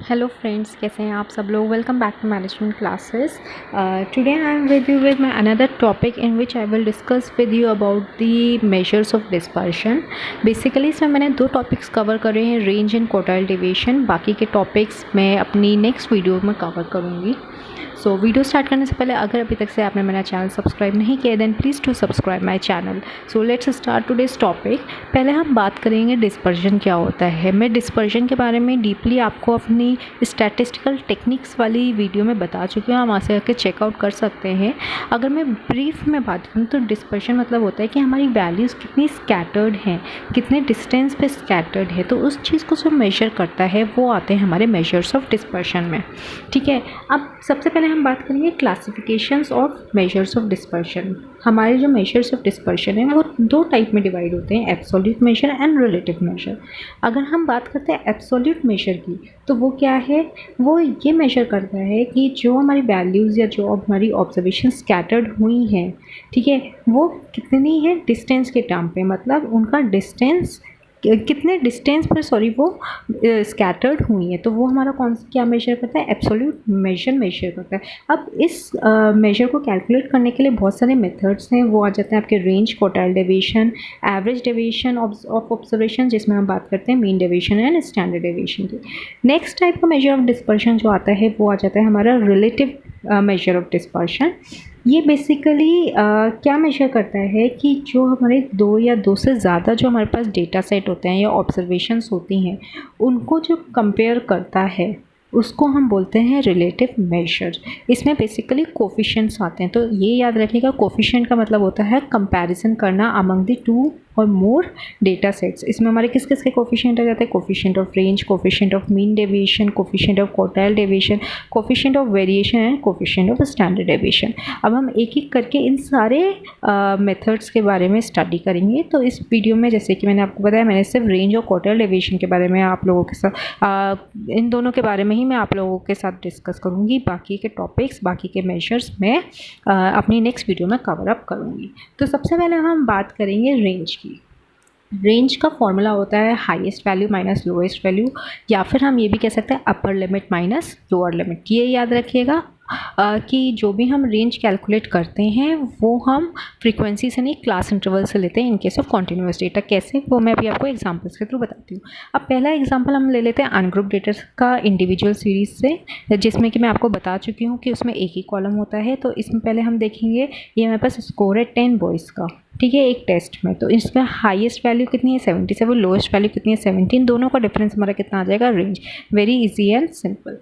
Hello friends, कैसे हैं आप सब लोग। Welcome back to management classes. Today I am with you with my another topic in which I will discuss with you about the measures of dispersion. Basically इसमें मैंने दो topics cover करे हैं, रेंज एंड क्वार्टाइल डेविएशन। बाकी के topics मैं अपनी next video में कवर करूँगी। सो वीडियो स्टार्ट करने से पहले अगर अभी तक से आपने मेरा चैनल सब्सक्राइब नहीं किया then please to subscribe my channel. So let's start today's topic. पहले हम बात करेंगे डिस्पर्शन क्या होता है। मैं डिस्पर्शन के बारे में डीपली आपको अपनी स्टैटिस्टिकल टेक्निक्स वाली वीडियो में बता चुकी हूँ, आप वहाँ से आके चेकआउट कर सकते हैं। अगर मैं ब्रीफ में बात करूँ तो डिस्पर्शन मतलब होता है कि हमारी वैल्यूज़ कितनी स्कैटर्ड हैं, कितने डिस्टेंस पे स्कैटर्ड है, तो उस चीज़ को जो मेजर करता है वो आते हैं हमारे मेजर्स ऑफ डिस्पर्शन में। ठीक है, अब सबसे पहले हम बात करेंगे classifications of measures of dispersion. हमारे जो मेजर्स ऑफ डिस्पर्शन है वो दो टाइप में डिवाइड होते हैं, absolute major and relative major. अगर हम बात करते हैं एब्सोल्यूट मेजर की तो वो क्या है, वो ये मेजर करता है कि जो हमारी वैल्यूज़ या जो हमारी ऑब्जर्वेशन स्कैटर्ड हुई हैं, ठीक है, वो कितनी है डिस्टेंस के टर्म पे, मतलब उनका डिस्टेंस कितने डिस्टेंस पर वो स्कैटर्ड हुई है, तो वो हमारा क्या मेजर करता है, एब्सोल्यूट मेजर करता है। अब इस मेजर को कैलकुलेट करने के लिए बहुत सारे मेथड्स हैं, वो आ जाते हैं आपके range, quartile deviation, average deviation of observation, जिसमें हम बात करते हैं mean deviation and standard deviation की। नेक्स्ट टाइप का मेजर ऑफ डिस्पर्शन जो आता है वो आ जाता है हमारा रिलेटिव मेजर ऑफ डिस्पर्शन। ये बेसिकली क्या मेजर करता है कि जो हमारे दो या दो से ज़्यादा जो हमारे पास डेटा सेट होते हैं या ऑब्जर्वेशंस होती हैं, उनको जो कंपेयर करता है उसको हम बोलते हैं रिलेटिव मेजर। इसमें बेसिकली कोफिशिएंट्स आते हैं, तो ये याद रखिएगा, कोफिशिएंट का मतलब होता है कंपैरिजन करना अमंग द टू और मोर डेटा सेट्स। इसमें हमारे किस किस के कोफिशिएंट आ जाते हैं, coefficient of range, coefficient of mean deviation, coefficient of quartile deviation, coefficient of variation and coefficient of standard deviation. अब हम एक एक करके इन सारे मेथड्स के बारे में स्टडी करेंगे। तो इस वीडियो में जैसे कि मैंने आपको बताया, मैंने सिर्फ रेंज और क्वार्टाइल डेविएशन के बारे में आप लोगों के साथ इन दोनों के बारे में ही मैं आप लोगों के साथ डिस्कस करूँगी। बाकी के टॉपिक्स, बाकी के मेजर्स मैं अपनी नेक्स्ट वीडियो में कवर अप करूँगी। तो सबसे पहले हम बात करेंगे रेंज की। रेंज का फॉर्मूला होता है highest value minus lowest value, या फिर हम ये भी कह सकते हैं upper limit minus lower limit. ये याद रखिएगा कि जो भी हम रेंज कैलकुलेट करते हैं वो हम फ्रीक्वेंसी से नहीं, क्लास इंटरवल से लेते हैं in case of continuous data. कैसे, वो मैं अभी आपको एग्जांपल्स के थ्रू बताती हूँ। अब पहला एग्जांपल हम ले लेते हैं अनग्रुप डेटा का इंडिविजुअल सीरीज़ से, जिसमें कि मैं आपको बता चुकी हूँ कि उसमें एक ही कॉलम होता है। तो इसमें पहले हम देखेंगे, ये मेरे पास स्कोर है 10 बॉयज़ का, ठीक है, एक टेस्ट में। तो इसमें हाईएस्ट वैल्यू कितनी है, 77, लोएस्ट वैल्यू कितनी है, 17। दोनों का डिफरेंस हमारा कितना आ जाएगा, range. Very easy and simple.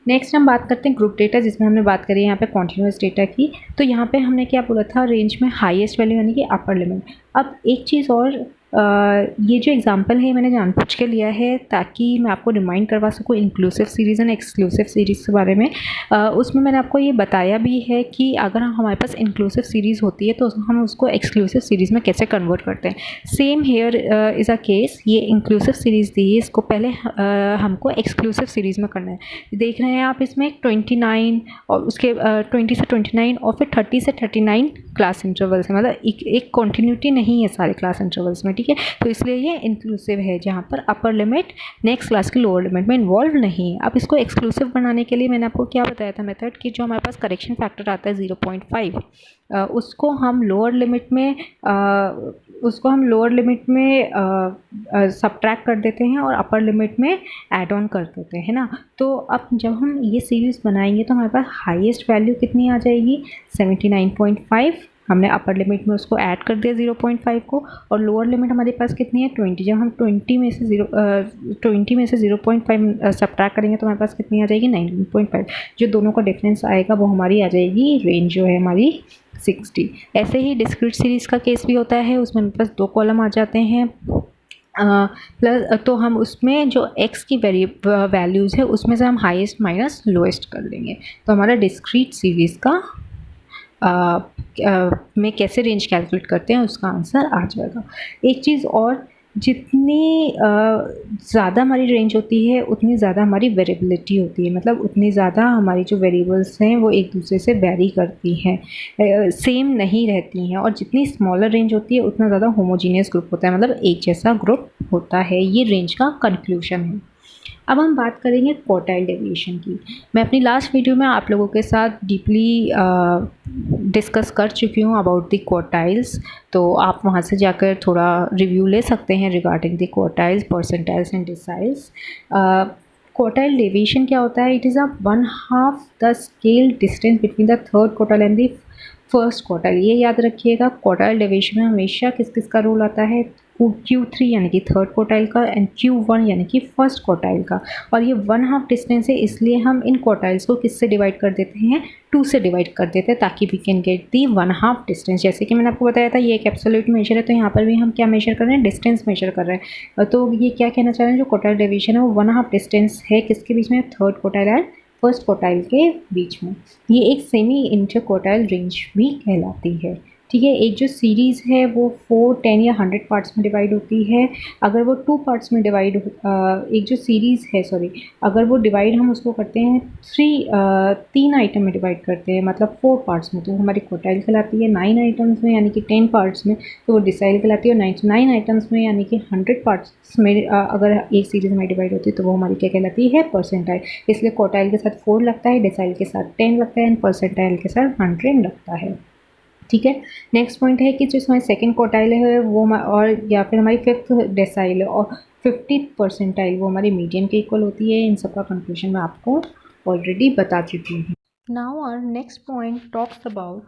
Next हम बात करते हैं ग्रुप डेटा, जिसमें हमने बात करी है यहाँ पे कॉन्टिन्यूस डेटा की। तो यहाँ पे हमने क्या बोला था, रेंज में हाईएस्ट वैल्यू यानी कि अपर लिमिट। अब एक चीज़ और, ये जो एग्जांपल है मैंने जानबूझ के लिया है ताकि मैं आपको रिमाइंड करवा सकूँ inclusive series and exclusive series के बारे में। उसमें मैंने आपको ये बताया भी है कि अगर हमारे पास इंक्लूसिव सीरीज़ होती है तो हम उसको एक्सक्लूसिव सीरीज़ में कैसे कन्वर्ट करते हैं। Same here is a case, ये इंक्लूसिव सीरीज़ दी है, इसको पहले हमको एक्सक्लूसिव सीरीज़ में करना है। देख रहे हैं आप इसमें 29 और उसके 20 से 29 और फिर 30 से 39 क्लास इंटरवल्स है, मतलब एक कॉन्टिन्यूटी नहीं है सारे क्लास इंटरवल्स में, ठीक है। तो इसलिए ये इंक्लूसिव है, जहाँ पर अपर लिमिट नेक्स्ट क्लास की लोअर लिमिट में इन्वॉल्व नहीं है। अब इसको एक्सक्लूसिव बनाने के लिए मैंने आपको क्या बताया था मेथड, कि जो हमारे पास करेक्शन फैक्टर आता है 0.5, उसको हम लोअर लिमिट में सबट्रैक्ट कर देते हैं और अपर लिमिट में ऐड ऑन कर देते हैं ना। तो अब जब हम ये सीरीज़ बनाएंगे तो हमारे पास हाईएस्ट वैल्यू कितनी आ जाएगी, 79.5। हमने अपर लिमिट में उसको ऐड कर दिया 0.5 को, और लोअर लिमिट हमारे पास कितनी है, 20। जब हम 20 में से 0.5 सबट्रैक्ट करेंगे तो हमारे पास कितनी आ जाएगी, 19.5। जो दोनों का डिफरेंस आएगा वो हमारी आ जाएगी रेंज, जो है हमारी 60। ऐसे ही डिस्क्रीट सीरीज़ का केस भी होता है, उसमें हमारे पास दो कॉलम आ जाते हैं प्लस, तो हम उसमें जो x की वैल्यूज़ है उसमें से हम हाईएस्ट माइनस लोएस्ट कर लेंगे। तो हमारा डिस्क्रीट सीरीज़ का में कैसे रेंज कैलकुलेट करते हैं उसका आंसर आ जाएगा। एक चीज़ और, जितनी ज़्यादा हमारी रेंज होती है उतनी ज़्यादा हमारी वेरिएबिलिटी होती है, मतलब उतनी ज़्यादा हमारी जो वेरिएबल्स हैं वो एक दूसरे से वेरी करती हैं, सेम नहीं रहती हैं। और जितनी स्मॉलर रेंज होती है उतना ज़्यादा होमोजीनियस ग्रुप होता है, मतलब एक जैसा ग्रुप होता है। ये रेंज का कंक्लूजन है। अब हम बात करेंगे क्वार्टाइल डेविएशन की। मैं अपनी लास्ट वीडियो में आप लोगों के साथ डीपली डिस्कस कर चुकी हूँ अबाउट द क्वार्टाइल्स, तो आप वहाँ से जाकर थोड़ा रिव्यू ले सकते हैं regarding the quartiles, percentiles and deciles. Quartile deviation क्या होता है? It is a 1/2 the scale distance between the third quartile and the first quartile. ये याद रखिएगा, क्वार्टाइल डेविएशन में हमेशा किस किस का रोल आता है? Q3 यानी कि थर्ड क्वार्टाइल का एंड Q1 यानी कि फर्स्ट क्वार्टाइल का। और ये 1/2 डिस्टेंस है, इसलिए हम इन क्वार्टाइल्स को किससे डिवाइड कर देते हैं? 2 से डिवाइड कर देते हैं ताकि we can get the 1/2 distance. जैसे कि मैंने आपको बताया था ये एक एब्सोल्यूट मेजर है, तो यहाँ पर भी हम क्या मेजर कर रहे हैं? डिस्टेंस मेजर कर रहे हैं। तो ये क्या कहना चाह रहे हैं, जो क्वार्टाइल डेविएशन है वो 1/2 डिस्टेंस है किसके बीच में? Third quartile and first quartile के बीच में। ये एक सेमी इंटर क्वार्टाइल रेंज भी कहलाती है। ठीक है, एक जो सीरीज़ है वो 4, 10 या 100 पार्ट्स में डिवाइड होती है। अगर वो 2 पार्ट्स में डिवाइड एक जो सीरीज़ है अगर वो डिवाइड हम उसको करते हैं 3 आइटम में डिवाइड करते हैं, मतलब 4 पार्ट्स में, तो हमारी क्वार्टाइल कहलाती है। 9 आइटम्स में यानी कि 10 पार्ट्स में तो वो डिसाइल कहलाती है। और 9 आइटम्स में यानी कि 100 पार्ट्स में अगर एक सीरीज़ में डिवाइड होती है तो वो हमारी क्या कहलाती है? परसेंटाइल। इसलिए क्वार्टाइल के साथ 4 लगता है, डिसाइल के साथ 10 लगता है एंड परसेंटाइल के साथ 100 लगता है। ठीक है, नेक्स्ट पॉइंट है कि जो हमारी सेकंड क्वार्टाइल है वो और या फिर हमारी 5th डेसाइल और 50th परसेंटाइल वो हमारी मीडियन के इक्वल होती है। इन सब का कंक्लूजन मैं आपको ऑलरेडी बता चुकी हूँ। Now our next point talks about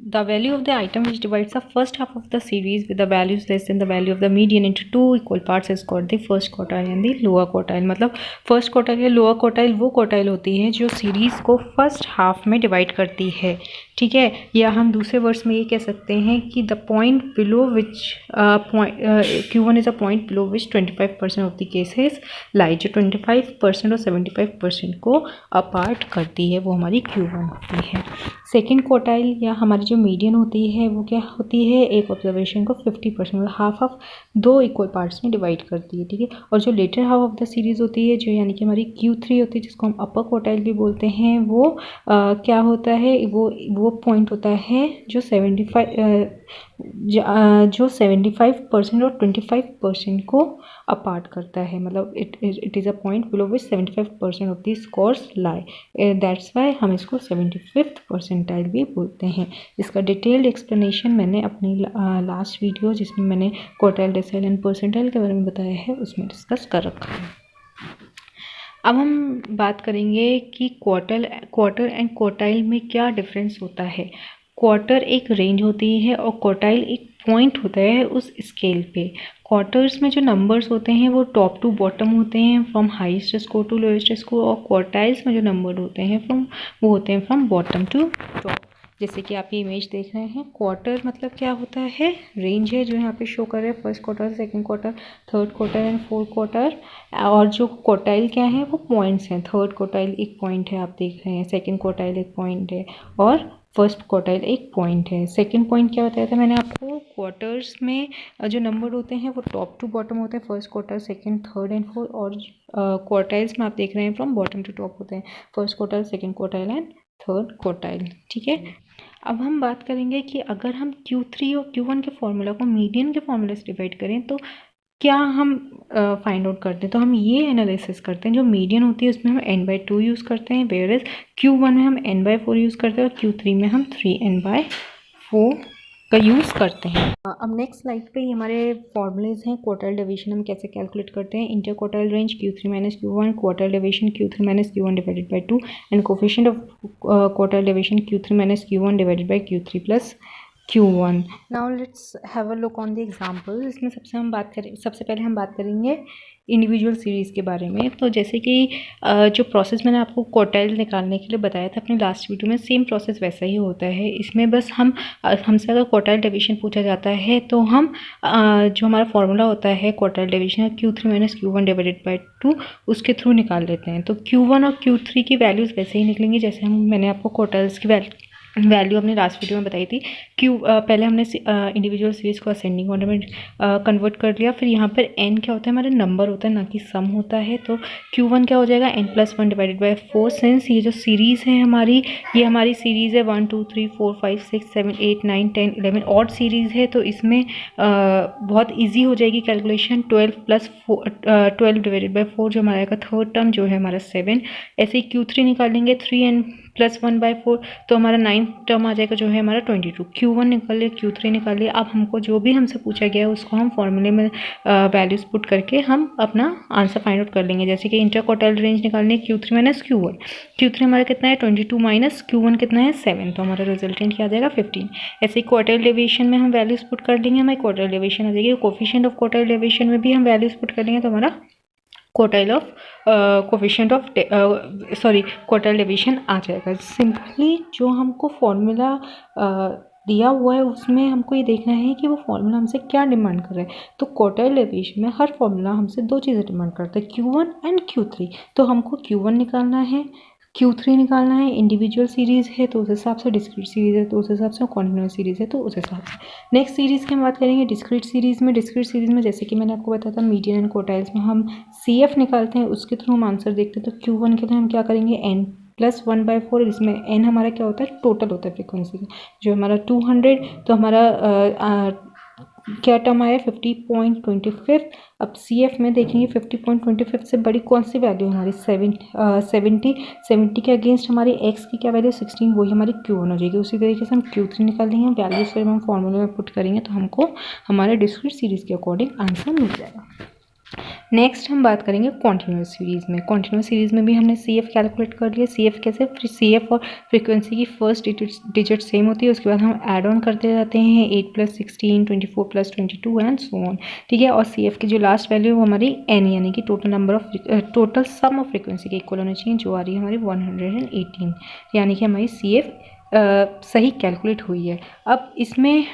the value of the item which divides the first half of the series with the values less than the value of the median into 2 equal parts is called the first quartile and the lower quartile। मतलब first quartile या lower quartile वो quartile होती है जो series को first half में divide करती है। ठीक है, या हम दूसरे वर्ड्स में ये कह सकते हैं कि the point below which Q1 is a point below which 25% of the cases lie. जो 25% और 75% को अपार्ट करती है वो हमारी Q1 होती है। सेकेंड क्वार्टाइल या हमारी जो मीडियन होती है वो क्या होती है? एक ऑब्जर्वेशन को 50% मतलब हाफ ऑफ 2 इक्वल पार्ट्स में डिवाइड करती है। ठीक है, और जो latter half of the series होती है जो यानी कि हमारी Q3 होती है जिसको हम अपर क्वार्टाइल भी बोलते हैं, वो क्या होता है? वो पॉइंट होता है जो 75% और 25% को अपार्ट करता है। मतलब it is a point below which 75% of the scores lie. That's why हम इसको 75th परसेंटाइल भी बोलते हैं। इसका डिटेल्ड एक्सप्लेनेशन मैंने अपनी लास्ट वीडियो जिसमें मैंने क्वार्टाइल, डेसाइल एंड परसेंटाइल के बारे में बताया है उसमें डिस्कस कर रखा है। अब हम बात करेंगे कि क्वार्टर एंड क्वार्टाइल में क्या डिफरेंस होता है। क्वार्टर एक रेंज होती है और क्वार्टाइल एक पॉइंट होता है उस स्केल पे। क्वार्टर्स में जो नंबर्स होते हैं वो टॉप टू बॉटम होते हैं, from highest score to lowest score. और क्वार्टाइल्स में जो नंबर होते हैं वो होते हैं फ्रॉम बॉटम टू टॉप। जैसे कि आप ये इमेज देख रहे हैं, क्वार्टर मतलब क्या होता है? रेंज है जो यहाँ पे शो कर रहे हैं, first quarter, second quarter, third quarter and fourth quarter. और जो क्वार्टाइल क्या है? वो पॉइंट्स हैं। थर्ड क्वार्टाइल एक पॉइंट है आप देख रहे हैं, सेकंड क्वार्टाइल एक पॉइंट है और फर्स्ट क्वार्टाइल एक पॉइंट है। सेकंड पॉइंट क्या बताया था मैंने आपको? क्वार्टर्स में जो नंबर होते हैं वो टॉप टू बॉटम होते हैं, first quarter, second, third and fourth. और क्वार्टाइल्स में आप देख रहे हैं फ्रॉम बॉटम टू टॉप होते हैं, first quarter, second quartile and third quartile. ठीक है, अब हम बात करेंगे कि अगर हम Q3 और Q1 के फॉर्मूला को मीडियन के फॉर्मूला से डिवाइड करें तो क्या हम फाइंड आउट करते हैं। तो हम ये एनालिसिस करते हैं, जो मीडियन होती है उसमें हम n/2 यूज़ करते हैं, वेयर एज Q1 में हम n/4 यूज़ करते हैं और Q3 में हम 3n/4 का यूज़ करते हैं। अब नेक्स्ट स्लाइड पे हमारे फॉर्मूलेज हैं। क्वार्टाइल डिवीजन हम कैसे कैलकुलेट करते हैं? Inter quartile range Q3 minus Q1, quartile division Q3 minus Q1 divided by 2 and coefficient of quartile division Q3 minus Q1 divided by Q3 plus Q1। Now let's have a look on the example. इसमें सबसे पहले हम बात करेंगे individual series के बारे में। तो जैसे कि जो प्रोसेस मैंने आपको क्वार्टाइल निकालने के लिए बताया था अपनी लास्ट वीडियो में, सेम प्रोसेस वैसा ही होता है। इसमें बस हमसे अगर क्वार्टाइल डिवीजन पूछा जाता है तो हम जो हमारा फॉर्मूला होता है quartile division Q3 minus Q1 divided by 2 उसके थ्रू निकाल लेते हैं। तो Q1 और Q3 की वैल्यूज़ वैसे ही निकलेंगी जैसे मैंने आपको क्वार्टाइल्स की वैल्यू हमने लास्ट वीडियो में बताई थी। पहले हमने इंडिविजुअल सीरीज़ को असेंडिंग ऑर्डर में कन्वर्ट कर लिया। फिर यहाँ पर n क्या होता है, हमारा नंबर होता है ना कि सम होता है। तो Q1 क्या हो जाएगा, n+1 डिवाइडेड बाय 4। सिंस ये जो सीरीज़ है हमारी, ये हमारी सीरीज़ है 1 2 3 4 5 6 7 8 9 10 11 ऑड सीरीज़ है। तो इसमें बहुत ईजी हो जाएगी कैलकुलेशन। 12 डिवाइडेड बाई 4 जो हमारा आएगा, थर्ड टर्म जो है हमारा 7। ऐसे ही Q3 निकालेंगे 3n+1/4, तो हमारा 9th टर्म आ जाएगा जो है हमारा 22। Q1 निकाल लिया, Q3 निकाल लिया। अब हमको जो भी हमसे पूछा गया है उसको हम फॉर्मूले में वैल्यूज पुट करके हम अपना आंसर फाइंड आउट कर लेंगे। जैसे कि इंटर क्वार्टाइल रेंज निकालनी है Q3 माइनस Q1। Q3 हमारा कितना है 22 माइनस Q1 कितना है 7, तो हमारा रिजल्टेंट क्या आ जाएगा 15। ऐसे ही क्वार्टाइल डेविएशन में हम वैल्यूज पुट कर लेंगे, हमारी क्वार्टाइल डेविएशन आ जाएगी। कोफिशिएंट ऑफ क्वार्टाइल डेविएशन में भी हम वैल्यूज पुट कर लेंगे, तो हमारा क्वार्टाइल डेविएशन आ जाएगा। सिंपली जो हमको फॉर्मूला दिया हुआ है उसमें हमको ये देखना है कि वो फॉर्मूला हमसे क्या डिमांड कर रहा है। तो क्वार्टाइल डेविएशन में हर फॉर्मूला हमसे दो चीज़ें डिमांड करता है, Q1 एंड Q3। तो हमको Q1 निकालना है, Q3 निकालना है। इंडिविजुअल सीरीज़ है तो उस हिसाब से, डिस्क्रीट सीरीज़ है तो उस हिसाब से, कॉन्टिन्यूस सीरीज़ है तो उस हिसाब से। नेक्स्ट सीरीज़ की हम बात करेंगे डिस्क्रीट सीरीज़ में। डिस्क्रीट सीरीज़ में जैसे कि मैंने आपको बताया था, मीडियन एंड क्वार्टाइल्स में हम CF निकालते हैं, उसके थ्रू हम आंसर देखते हैं। तो Q1 के लिए हम क्या करेंगे, n+1/4। इसमें n हमारा क्या होता है, टोटल होता है फ्रीक्वेंसी का, जो हमारा 200। तो हमारा क्या टर्म आया 50.25। अब CF में देखेंगे 50.25 से बड़ी कौन सी वैल्यू है हमारी 70 के अगेंस्ट हमारी x की क्या वैल्यू 16, वही हमारी Q1 हो जाएगी। उसी तरीके से हम Q3 निकाल लेंगे, वैल्यूज फिर हम फॉर्मूले में पुट करेंगे तो हमको हमारे डिस्क्रीट सीरीज़ के अकॉर्डिंग आंसर मिल जाएगा। नेक्स्ट हम बात करेंगे कॉन्टिन्यूस सीरीज़ में। कॉन्टिन्यूस सीरीज़ में भी हमने CF कैलकुलेट कर लिया। CF कैसे, CF और फ्रीक्वेंसी की फर्स्ट डिजिट सेम होती है, उसके बाद हम ऐड ऑन करते जाते हैं 8 + 16 24 + 22 एंड सो ऑन, ठीक है। और CF की जो लास्ट वैल्यू है वो हमारी n यानी कि टोटल सम ऑफ फ्रीक्वेंसी के इक्वल होनी चाहिए, जो आ रही है हमारी 118, यानी कि हमारी CF सही कैलकुलेट हुई है। अब इसमें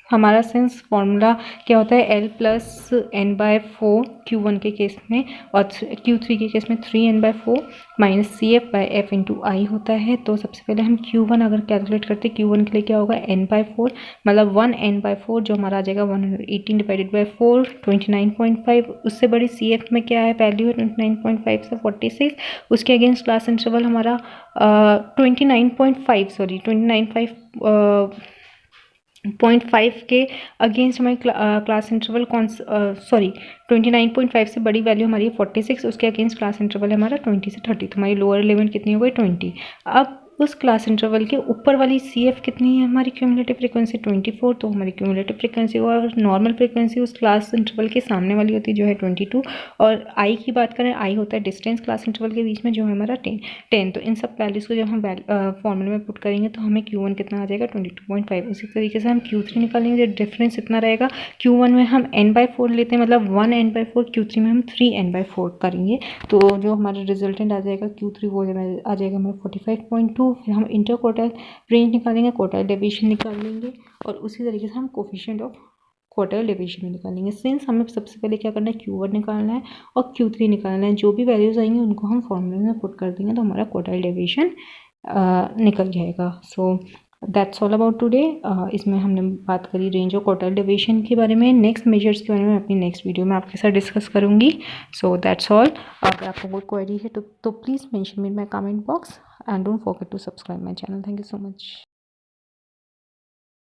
हमारा सेंस फॉर्मूला क्या होता है, L+n/4 Q1 के केस में, और Q3 के केस में 3n/4 माइनस CF/F × I होता है। तो सबसे पहले हम Q1 अगर कैलकुलेट करते हैं, Q1 के लिए क्या होगा, n/4 मतलब 1n/4 जो हमारा आ जाएगा 118 डिवाइडेड बाई 4 29.5। उससे बड़ी CF में क्या है वैल्यू, 29.5 से 46। उसके अगेंस्ट क्लास इंटरवल हमारा 29.5 के अगेंस्ट हमारी क्लास इंटरवल 29.5 से बड़ी वैल्यू हमारी 46। उसके अगेंस्ट क्लास इंटरवल है हमारा 20 से 30। तो हमारी लोअर लिमिट कितनी हो गई 20। अब उस क्लास इंटरवल के ऊपर वाली CF कितनी है हमारी, क्यूमुलेटिव फ्रीक्वेंसी 24। तो हमारी क्यूमुलेटिव फ्रीक्वेंसी और नॉर्मल फ्रीक्वेंसी उस क्लास इंटरवल के सामने वाली होती है जो है 22। और I की बात करें, I होता है डिस्टेंस क्लास इंटरवल के बीच में, जो है हमारा 10। तो इन सब वैल्यूज़ को जब हम फॉर्मूले में पुट करेंगे तो हमें Q1 कितना आ जाएगा 22.5। उसी तरीके से हम Q3 निकालेंगे, डिफरेंस इतना रहेगा। Q1 में हम n/4 लेते हैं, मतलब 1n/4, Q3 में हम 3n/4 करेंगे। तो जो हमारा रिजल्टेंट आ जाएगा Q3 वो आ जाएगा हमारा 45.2। फिर हम इंटर क्वार्टाइल रेंज निकालेंगे, क्वार्टाइल डेविएशन निकाल लेंगे, और उसी तरीके से हम कोफिशिएंट ऑफ क्वार्टाइल डेविएशन में निकालेंगे। सिंस हमें सबसे पहले क्या करना है, Q1 निकालना है और Q3 निकालना है। जो भी वैल्यूज़ आएंगे उनको हम फॉर्मूले में पुट कर देंगे तो हमारा क्वार्टाइल डेविएशन निकल जाएगा। सो दैट्स ऑल अबाउट टुडे। इसमें हमने बात करी रेंज और क्वार्टाइल डेविएशन के बारे में। नेक्स्ट मेजर्स के बारे में अपनी नेक्स्ट वीडियो में आपके साथ डिस्कस करूँगी। So that's all. अगर आपको कोई क्वेरी है तो please mention me in my comment box and don't forget to subscribe my channel. Thank you so much.